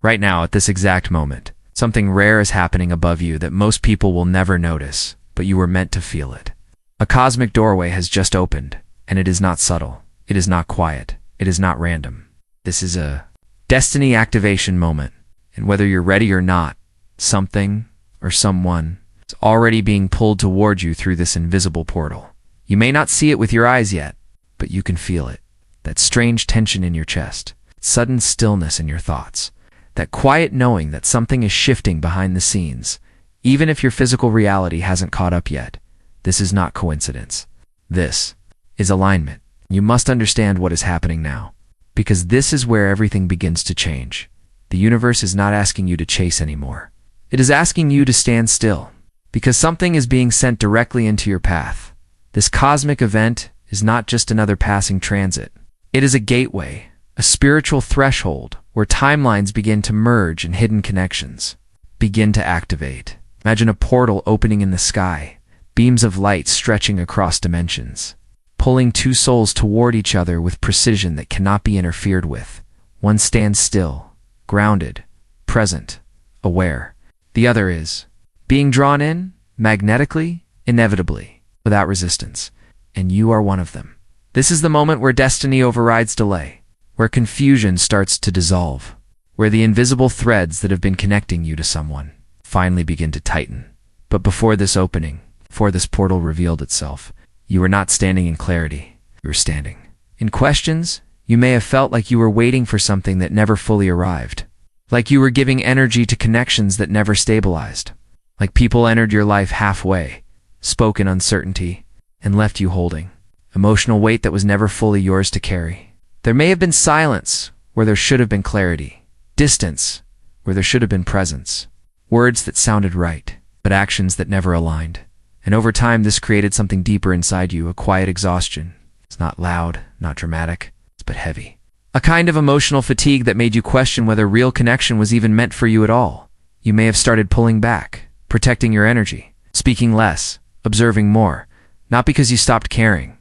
Right now, at this exact moment, something rare is happening above you that most people will never notice, but you were meant to feel it. A cosmic doorway has just opened, and it is not subtle. It is not quiet. It is not random. This is a destiny activation moment, and whether you're ready or not, something or someone is already being pulled toward you through this invisible portal. You may not see it with your eyes yet, but you can feel it. That strange tension in your chest, sudden stillness in your thoughts, that quiet knowing that something is shifting behind the scenes, even if your physical reality hasn't caught up yet. This is not coincidence. This is alignment. You must understand what is happening now, because this is where everything begins to change. The universe is not asking you to chase anymore. It is asking you to stand still, because something is being sent directly into your path. This cosmic event is not just another passing transit. It is a gateway, a spiritual threshold where timelines begin to merge and hidden connections begin to activate. Imagine a portal opening in the sky, beams of light stretching across dimensions, pulling two souls toward each other with precision that cannot be interfered with. One stands still, grounded, present, aware. The other is being drawn in, magnetically, inevitably, without resistance. And you are one of them. This is the moment where destiny overrides delay, where confusion starts to dissolve, where the invisible threads that have been connecting you to someone finally begin to tighten. But before this opening, before this portal revealed itself, you were not standing in clarity. You were standing in questions. You may have felt like you were waiting for something that never fully arrived, like you were giving energy to connections that never stabilized, like people entered your life halfway, spoke in uncertainty, and left you holding emotional weight that was never fully yours to carry. There may have been silence where there should have been clarity, distance where there should have been presence, words that sounded right, but actions that never aligned. And over time, this created something deeper inside you, a quiet exhaustion. It's not loud, not dramatic, but heavy. A kind of emotional fatigue that made you question whether real connection was even meant for you at all. You may have started pulling back, protecting your energy, speaking less, observing more, not because you stopped caring,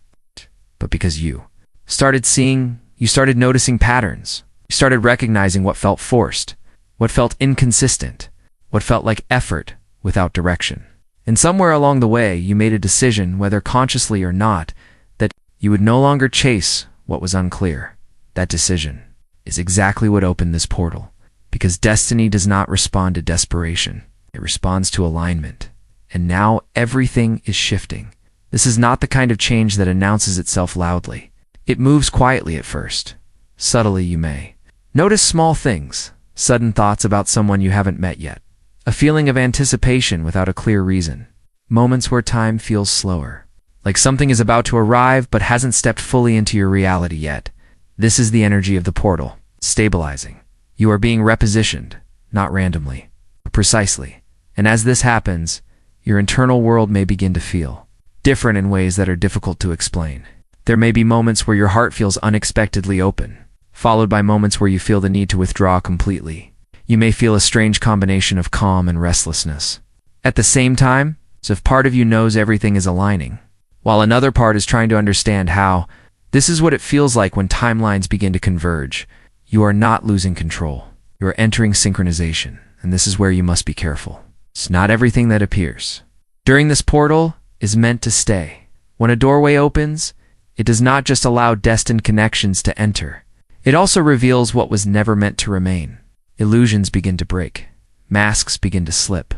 but because you started noticing patterns. You started recognizing what felt forced, what felt inconsistent, what felt like effort without direction. And somewhere along the way, you made a decision, whether consciously or not, that you would no longer chase what was unclear. That decision is exactly what opened this portal, because destiny does not respond to desperation. It responds to alignment. And now everything is shifting. This is not the kind of change that announces itself loudly. It moves quietly at first. Subtly, you may notice small things, sudden thoughts about someone you haven't met yet, a feeling of anticipation without a clear reason, moments where time feels slower, like something is about to arrive but hasn't stepped fully into your reality yet. This is the energy of the portal, stabilizing. You are being repositioned, not randomly, but precisely. And as this happens, your internal world may begin to feel different in ways that are difficult to explain. There may be moments where your heart feels unexpectedly open, followed by moments where you feel the need to withdraw completely. You may feel a strange combination of calm and restlessness. At the same time, it's as if part of you knows everything is aligning, while another part is trying to understand how. This is what it feels like when timelines begin to converge. You are not losing control. You are entering synchronization, and this is where you must be careful. It's not everything that appears during this portal is meant to stay. When a doorway opens, it does not just allow destined connections to enter. It also reveals what was never meant to remain. Illusions begin to break. Masks begin to slip.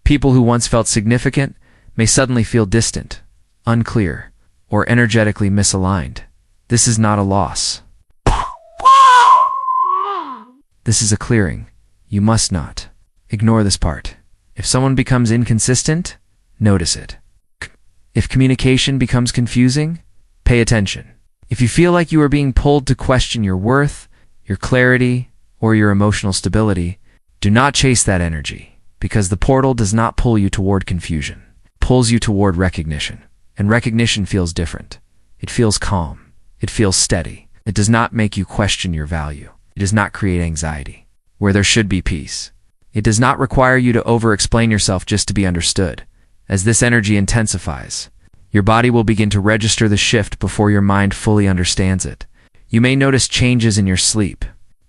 People who once felt significant may suddenly feel distant, unclear, or energetically misaligned. This is not a loss. This is a clearing. You must not ignore this part. If someone becomes inconsistent, notice it. If communication becomes confusing, pay attention. If you feel like you are being pulled to question your worth, your clarity, or your emotional stability, do not chase that energy, because the portal does not pull you toward confusion. It pulls you toward recognition. And recognition feels different. It feels calm. It feels steady. It does not make you question your value. It does not create anxiety, where there should be peace. It does not require you to over-explain yourself just to be understood. As this energy intensifies, your body will begin to register the shift before your mind fully understands it. You may notice changes in your sleep,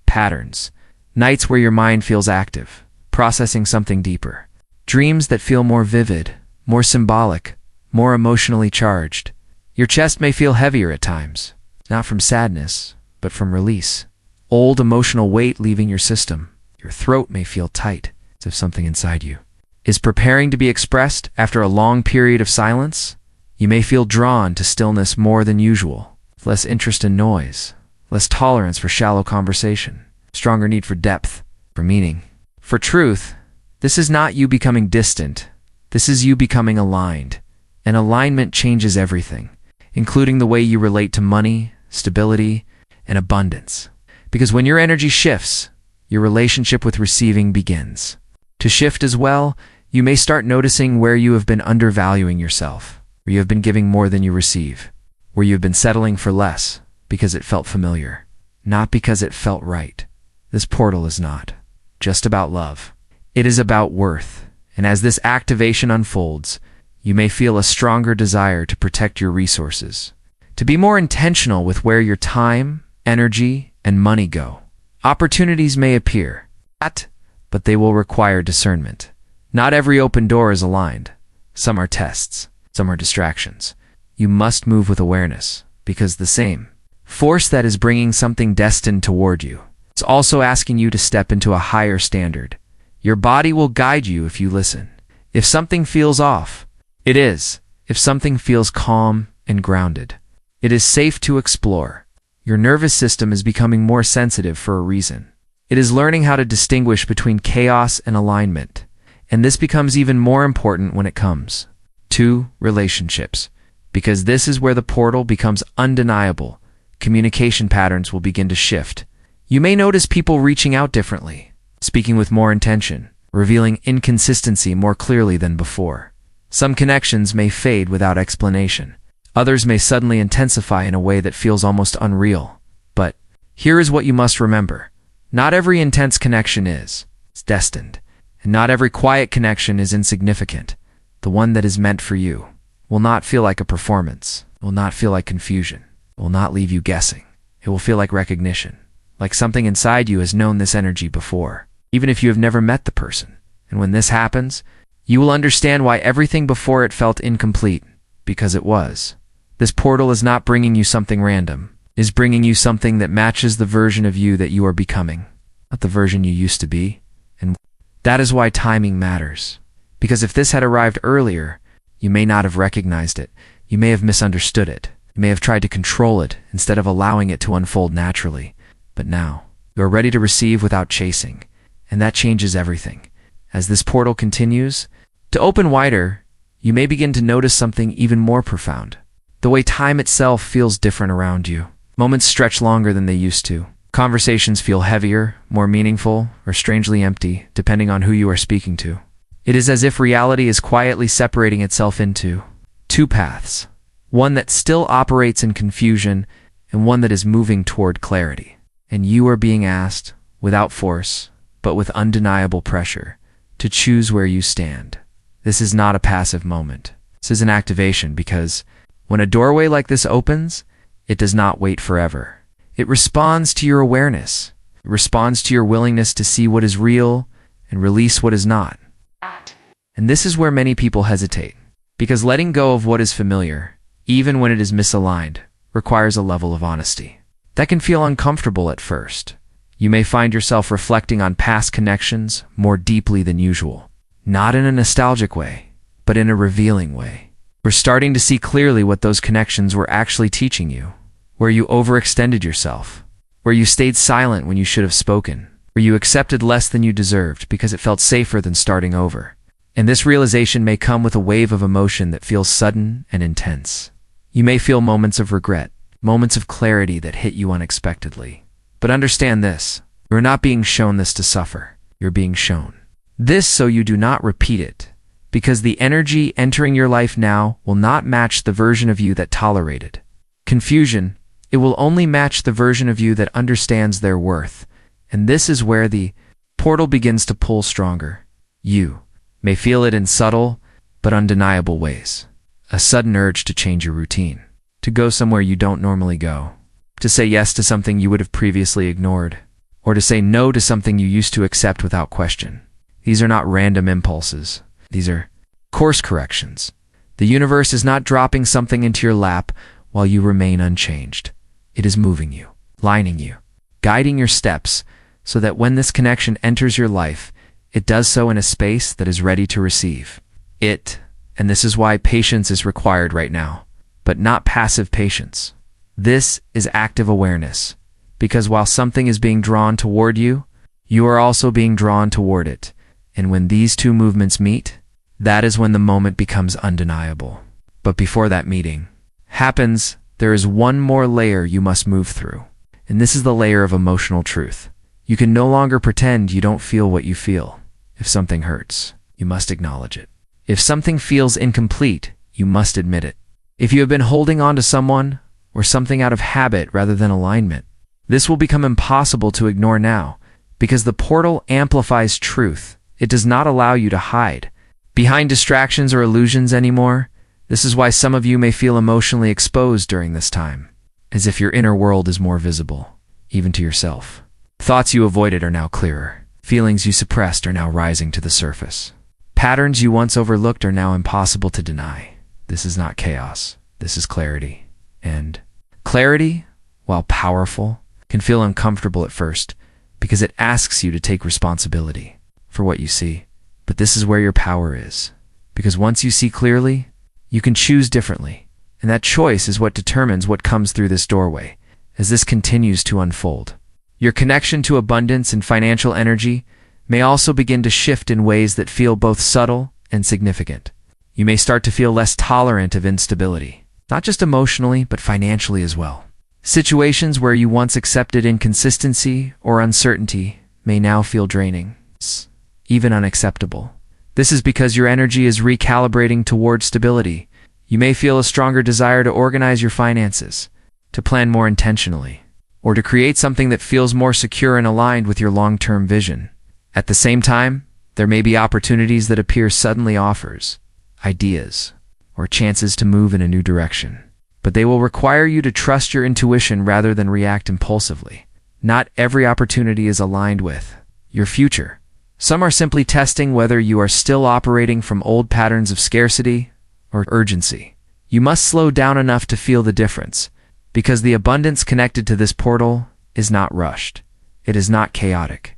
patterns, Nights where your mind feels active, processing something deeper. Dreams that feel more vivid, more symbolic, more emotionally charged. Your chest may feel heavier at times, not from sadness, but from release. Old emotional weight leaving your system. Your throat may feel tight, as if something inside you is preparing to be expressed after a long period of silence. You may feel drawn to stillness more than usual, less interest in noise, less tolerance for shallow conversation, stronger need for depth, for meaning, for truth. This is not you becoming distant. This is you becoming aligned. And alignment changes everything, including the way you relate to money, stability, and abundance. Because when your energy shifts, your relationship with receiving begins to shift as well. You may start noticing where you have been undervaluing yourself, where you have been giving more than you receive, where you have been settling for less because it felt familiar, not because it felt right. This portal is not just about love. It is about worth. And as this activation unfolds, you may feel a stronger desire to protect your resources, to be more intentional with where your time, energy, and money go. Opportunities may appear, but they will require discernment. Not every open door is aligned. Some are tests, some are distractions. You must move with awareness, because the same force that is bringing something destined toward you is also asking you to step into a higher standard. Your body will guide you if you listen. If something feels off, it is. If something feels calm and grounded, it is safe to explore. Your nervous system is becoming more sensitive for a reason. It is learning how to distinguish between chaos and alignment. And this becomes even more important when it comes to relationships, because this is where the portal becomes undeniable. Communication patterns will begin to shift. You may notice people reaching out differently, speaking with more intention, revealing inconsistency more clearly than before. Some connections may fade without explanation. Others may suddenly intensify in a way that feels almost unreal. But here is what you must remember. Not every intense connection is destined. And not every quiet connection is insignificant. The one that is meant for you will not feel like a performance, will not feel like confusion, will not leave you guessing. It will feel like recognition, like something inside you has known this energy before, even if you have never met the person. And when this happens, you will understand why everything before it felt incomplete, because it was. This portal is not bringing you something random. It is bringing you something that matches the version of you that you are becoming, not the version you used to be. And that is why timing matters. Because if this had arrived earlier, you may not have recognized it. You may have misunderstood it. You may have tried to control it instead of allowing it to unfold naturally. But now, you are ready to receive without chasing. And that changes everything. As this portal continues to open wider, you may begin to notice something even more profound. The way time itself feels different around you. Moments stretch longer than they used to. Conversations feel heavier, more meaningful, or strangely empty, depending on who you are speaking to. It is as if reality is quietly separating itself into two paths. One that still operates in confusion, and one that is moving toward clarity. And you are being asked, without force, but with undeniable pressure, to choose where you stand. This is not a passive moment. This is an activation, because when a doorway like this opens, it does not wait forever. It responds to your awareness. It responds to your willingness to see what is real and release what is not. And this is where many people hesitate, because letting go of what is familiar, even when it is misaligned, requires a level of honesty. That can feel uncomfortable at first. You may find yourself reflecting on past connections more deeply than usual. Not in a nostalgic way, but in a revealing way. We're starting to see clearly what those connections were actually teaching you. Where you overextended yourself, where you stayed silent when you should have spoken, where you accepted less than you deserved because it felt safer than starting over. And this realization may come with a wave of emotion that feels sudden and intense. You may feel moments of regret, moments of clarity that hit you unexpectedly. But understand this, you're not being shown this to suffer, you're being shown this so you do not repeat it, because the energy entering your life now will not match the version of you that tolerated confusion. It will only match the version of you that understands their worth. And this is where the portal begins to pull stronger. You may feel it in subtle but undeniable ways. A sudden urge to change your routine, to go somewhere you don't normally go, to say yes to something you would have previously ignored, or to say no to something you used to accept without question. These are not random impulses. These are course corrections. The universe is not dropping something into your lap while you remain unchanged. It is moving you, lining you, guiding your steps so that when this connection enters your life, it does so in a space that is ready to receive it. And this is why patience is required right now, but not passive patience. This is active awareness, because while something is being drawn toward you, you are also being drawn toward it. And when these two movements meet, that is when the moment becomes undeniable. But before that meeting happens, there is one more layer you must move through. And this is the layer of emotional truth. You can no longer pretend you don't feel what you feel. If something hurts, you must acknowledge it. If something feels incomplete, you must admit it. If you have been holding on to someone or something out of habit rather than alignment, this will become impossible to ignore now, because the portal amplifies truth. It does not allow you to hide behind distractions or illusions anymore. This is why some of you may feel emotionally exposed during this time, as if your inner world is more visible, even to yourself. Thoughts you avoided are now clearer. Feelings you suppressed are now rising to the surface. Patterns you once overlooked are now impossible to deny. This is not chaos. This is clarity. And clarity, while powerful, can feel uncomfortable at first because it asks you to take responsibility for what you see. But this is where your power is. Because once you see clearly, you can choose differently. And that choice is what determines what comes through this doorway as this continues to unfold. Your connection to abundance and financial energy may also begin to shift in ways that feel both subtle and significant. You may start to feel less tolerant of instability, not just emotionally, but financially as well. Situations where you once accepted inconsistency or uncertainty may now feel draining, even unacceptable. This is because your energy is recalibrating toward stability. You may feel a stronger desire to organize your finances, to plan more intentionally, or to create something that feels more secure and aligned with your long-term vision. At the same time, there may be opportunities that appear suddenly, offers, ideas, or chances to move in a new direction. But they will require you to trust your intuition rather than react impulsively. Not every opportunity is aligned with your future. Some are simply testing whether you are still operating from old patterns of scarcity or urgency. You must slow down enough to feel the difference, because the abundance connected to this portal is not rushed. It is not chaotic.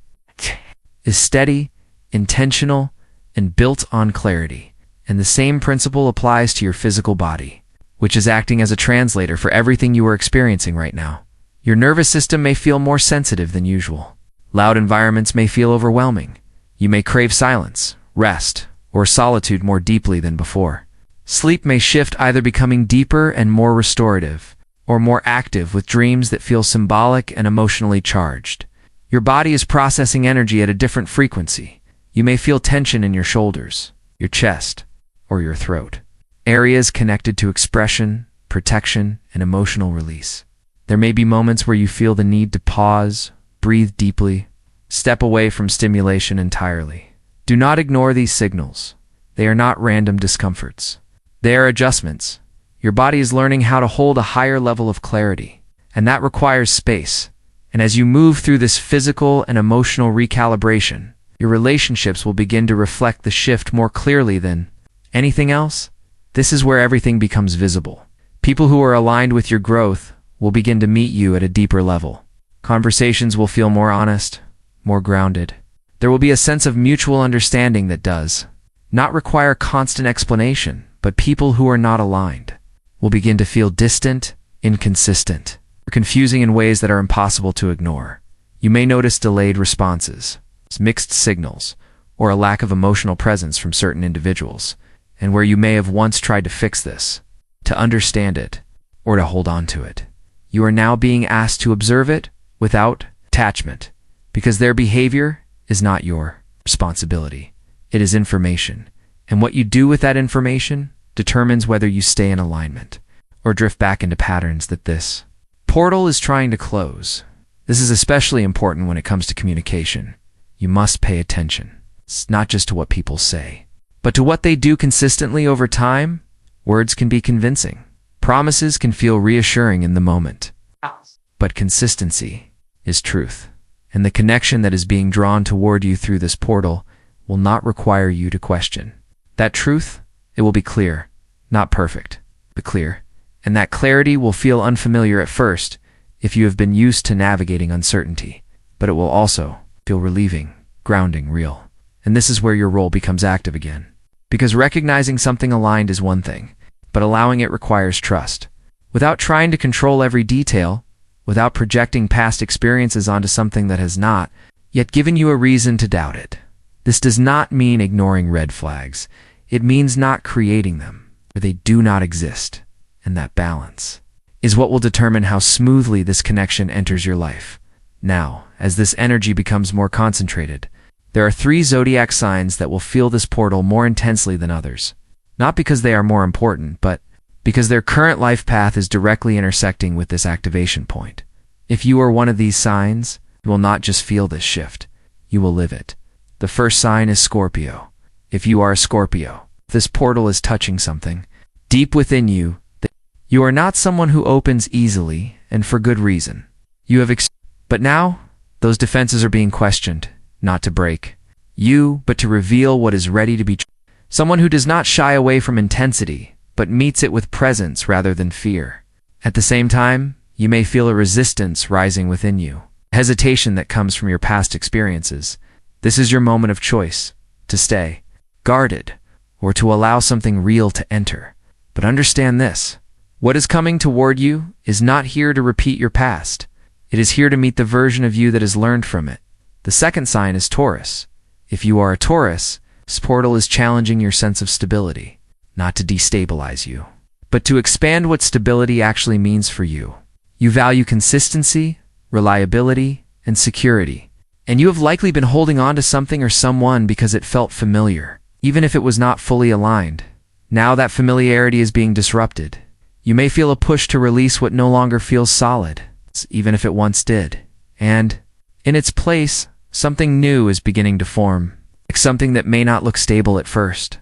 Is steady, intentional, and built on clarity. And the same principle applies to your physical body, which is acting as a translator for everything you are experiencing right now. Your nervous system may feel more sensitive than usual. Loud environments may feel overwhelming. You may crave silence, rest, or solitude more deeply than before. Sleep may shift, either becoming deeper and more restorative, or more active with dreams that feel symbolic and emotionally charged. Your body is processing energy at a different frequency. You may feel tension in your shoulders, your chest, or your throat. Areas connected to expression, protection, and emotional release. There may be moments where you feel the need to pause, breathe deeply, step away from stimulation entirely. Do not ignore these signals. They are not random discomforts. They are adjustments. Your body is learning how to hold a higher level of clarity, and that requires space. And as you move through this physical and emotional recalibration, your relationships will begin to reflect the shift more clearly than anything else. This is where everything becomes visible. People who are aligned with your growth will begin to meet you at a deeper level. Conversations will feel more honest, more grounded. There will be a sense of mutual understanding that does not require constant explanation, but people who are not aligned will begin to feel distant, inconsistent, or confusing in ways that are impossible to ignore. You may notice delayed responses, mixed signals, or a lack of emotional presence from certain individuals, and where you may have once tried to fix this, to understand it, or to hold on to it. You are now being asked to observe it without attachment, because their behavior is not your responsibility. It is information, and what you do with that information determines whether you stay in alignment or drift back into patterns that this portal is trying to close. This is especially important when it comes to communication. You must pay attention. It's not just to what people say, but to what they do consistently over time. Words can be convincing. Promises can feel reassuring in the moment. But consistency is truth. And the connection that is being drawn toward you through this portal will not require you to question. That truth, it will be clear, not perfect, but clear. And that clarity will feel unfamiliar at first if you have been used to navigating uncertainty, but it will also feel relieving, grounding, real. And this is where your role becomes active again. Because recognizing something aligned is one thing, but allowing it requires trust. Without trying to control every detail, without projecting past experiences onto something that has not yet given you a reason to doubt it. This does not mean ignoring red flags. It means not creating them, where they do not exist. And that balance is what will determine how smoothly this connection enters your life. Now, as this energy becomes more concentrated, there are 3 zodiac signs that will feel this portal more intensely than others. Not because they are more important, but because their current life path is directly intersecting with this activation point. If you are one of these signs, you will not just feel this shift, you will live it. The first sign is Scorpio. If you are a Scorpio, this portal is touching something deep within you. You are not someone who opens easily, and for good reason. But now, those defenses are being questioned, not to break you, but to reveal what is ready to be. Someone who does not shy away from intensity, but meets it with presence rather than fear. At the same time, you may feel a resistance rising within you, hesitation that comes from your past experiences. This is your moment of choice, to stay guarded, or to allow something real to enter. But understand this. What is coming toward you is not here to repeat your past. It is here to meet the version of you that has learned from it. The second sign is Taurus. If you are a Taurus, this portal is challenging your sense of stability, not to destabilize you, but to expand what stability actually means for you. You value consistency, reliability, and security, and you have likely been holding on to something or someone because it felt familiar, even if it was not fully aligned. Now that familiarity is being disrupted. You may feel a push to release what no longer feels solid, even if it once did. And, in its place, something new is beginning to form, like something that may not look stable at first,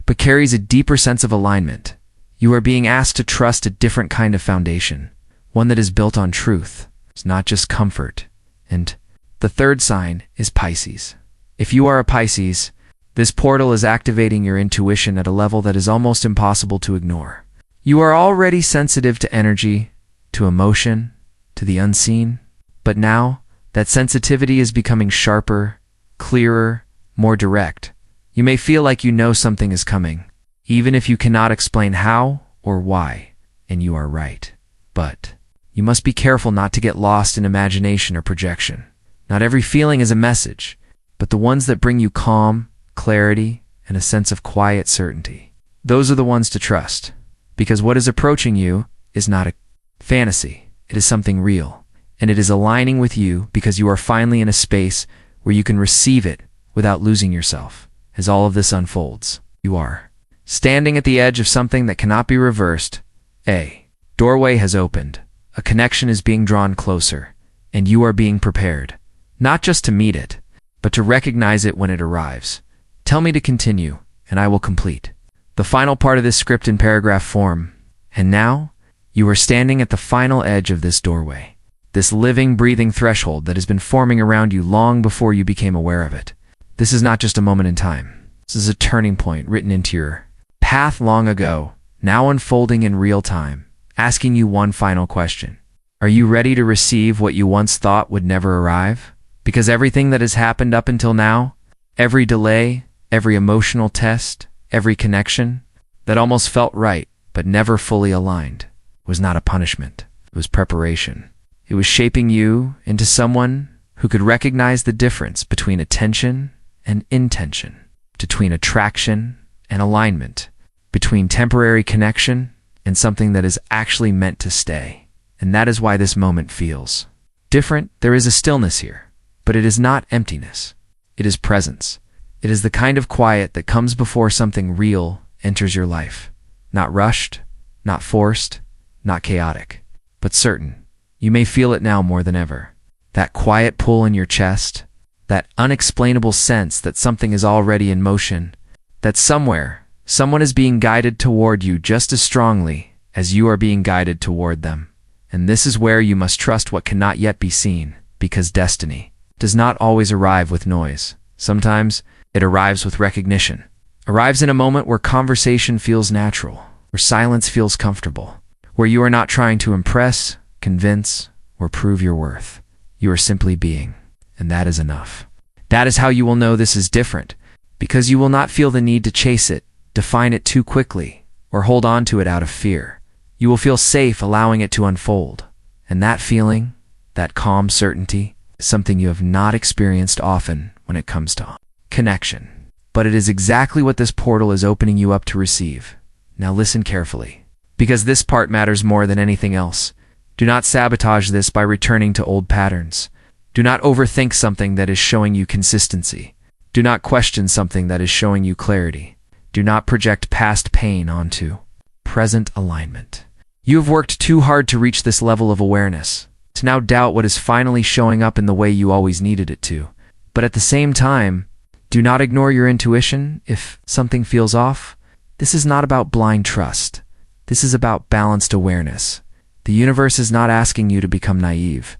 but carries a deeper sense of alignment. You are being asked to trust a different kind of foundation, one that is built on truth. It's not just comfort. And the third sign is Pisces. If you are a Pisces, this portal is activating your intuition at a level that is almost impossible to ignore. You are already sensitive to energy, to emotion, to the unseen, but now that sensitivity is becoming sharper, clearer, more direct. You may feel like you know something is coming, even if you cannot explain how or why, and you are right. But you must be careful not to get lost in imagination or projection. Not every feeling is a message, but the ones that bring you calm, clarity, and a sense of quiet certainty. Those are the ones to trust. Because what is approaching you is not a fantasy. It is something real. And it is aligning with you because you are finally in a space where you can receive it without losing yourself. As all of this unfolds, you are standing at the edge of something that cannot be reversed. A doorway has opened. A connection is being drawn closer. And you are being prepared, not just to meet it, but to recognize it when it arrives. Tell me to continue, and I will complete the final part of this script in paragraph form. And now, you are standing at the final edge of this doorway, this living, breathing threshold that has been forming around you long before you became aware of it. This is not just a moment in time. This is a turning point written into your path long ago, now unfolding in real time, asking you one final question. Are you ready to receive what you once thought would never arrive? Because everything that has happened up until now, every delay, every emotional test, every connection that almost felt right but never fully aligned was not a punishment. It was preparation. It was shaping you into someone who could recognize the difference between attention and intention, between attraction and alignment, between temporary connection and something that is actually meant to stay. And that is why this moment feels different. There is a stillness here, but it is not emptiness. It is presence. It is the kind of quiet that comes before something real enters your life. Not rushed, not forced, not chaotic, but certain. You may feel it now more than ever. That quiet pull in your chest, that unexplainable sense that something is already in motion, that somewhere, someone is being guided toward you just as strongly as you are being guided toward them. And this is where you must trust what cannot yet be seen, because destiny does not always arrive with noise. Sometimes it arrives with recognition. Arrives in a moment where conversation feels natural, where silence feels comfortable, where you are not trying to impress, convince, or prove your worth. You are simply being, and that is enough. That is how you will know this is different, because you will not feel the need to chase it, define it too quickly, or hold on to it out of fear. You will feel safe allowing it to unfold. And that feeling, that calm certainty, is something you have not experienced often when it comes to connection. But it is exactly what this portal is opening you up to receive. Now listen carefully, because this part matters more than anything else. Do not sabotage this by returning to old patterns. Do not overthink something that is showing you consistency. Do not question something that is showing you clarity. Do not project past pain onto present alignment. You have worked too hard to reach this level of awareness, to now doubt what is finally showing up in the way you always needed it to. But at the same time, do not ignore your intuition if something feels off. This is not about blind trust. This is about balanced awareness. The universe is not asking you to become naive.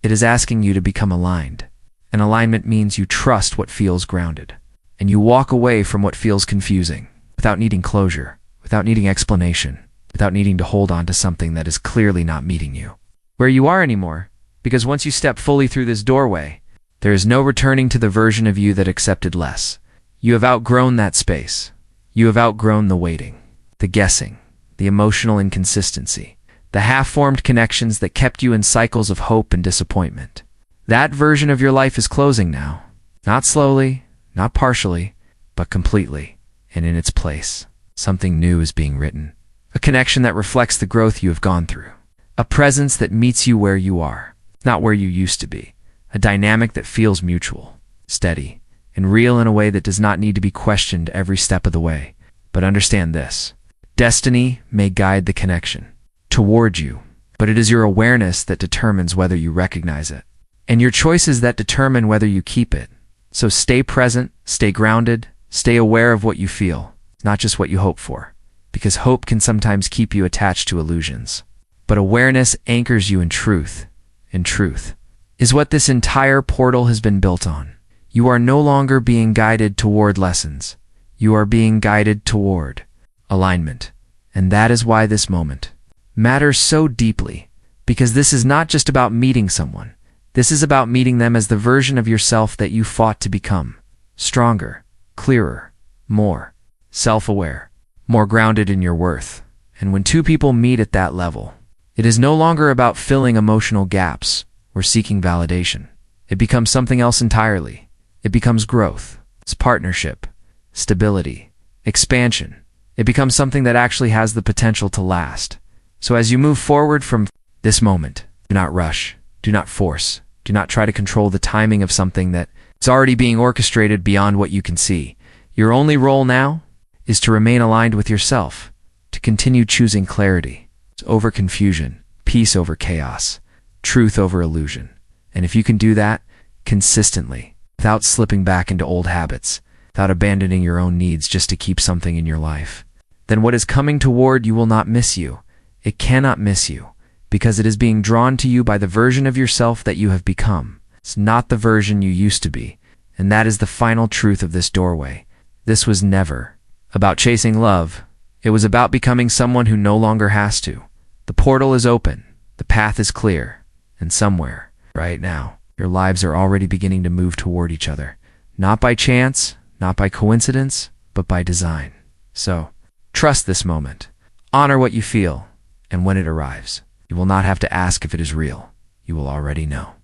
It is asking you to become aligned. And alignment means you trust what feels grounded. And you walk away from what feels confusing, without needing closure, without needing explanation, without needing to hold on to something that is clearly not meeting you where you are anymore. Because once you step fully through this doorway, there is no returning to the version of you that accepted less. You have outgrown that space. You have outgrown the waiting, the guessing, the emotional inconsistency, the half-formed connections that kept you in cycles of hope and disappointment. That version of your life is closing now. Not slowly, not partially, but completely. And in its place, something new is being written. A connection that reflects the growth you have gone through. A presence that meets you where you are, not where you used to be. A dynamic that feels mutual, steady, and real in a way that does not need to be questioned every step of the way. But understand this. Destiny may guide the connection toward you, but it is your awareness that determines whether you recognize it. And your choices that determine whether you keep it. So stay present, stay grounded, stay aware of what you feel, not just what you hope for. Because hope can sometimes keep you attached to illusions. But awareness anchors you in truth. And truth is what this entire portal has been built on. You are no longer being guided toward lessons. You are being guided toward alignment. And that is why this moment matters so deeply. Because this is not just about meeting someone. This is about meeting them as the version of yourself that you fought to become. Stronger, clearer, more self-aware, more grounded in your worth. And when two people meet at that level, it is no longer about filling emotional gaps or seeking validation. It becomes something else entirely. It becomes growth. It's partnership, stability, expansion. It becomes something that actually has the potential to last. So as you move forward from this moment, do not rush, do not force, do not try to control the timing of something that is already being orchestrated beyond what you can see. Your only role now is to remain aligned with yourself, to continue choosing clarity over confusion, peace over chaos, truth over illusion. And if you can do that consistently, without slipping back into old habits, without abandoning your own needs just to keep something in your life, then what is coming toward you will not miss you. It cannot miss you, because it is being drawn to you by the version of yourself that you have become. It's not the version you used to be. And that is the final truth of this doorway. This was never about chasing love. It was about becoming someone who no longer has to. The portal is open. The path is clear. And somewhere, right now, your lives are already beginning to move toward each other. Not by chance, not by coincidence, but by design. So, trust this moment. Honor what you feel. And when it arrives, you will not have to ask if it is real. You will already know.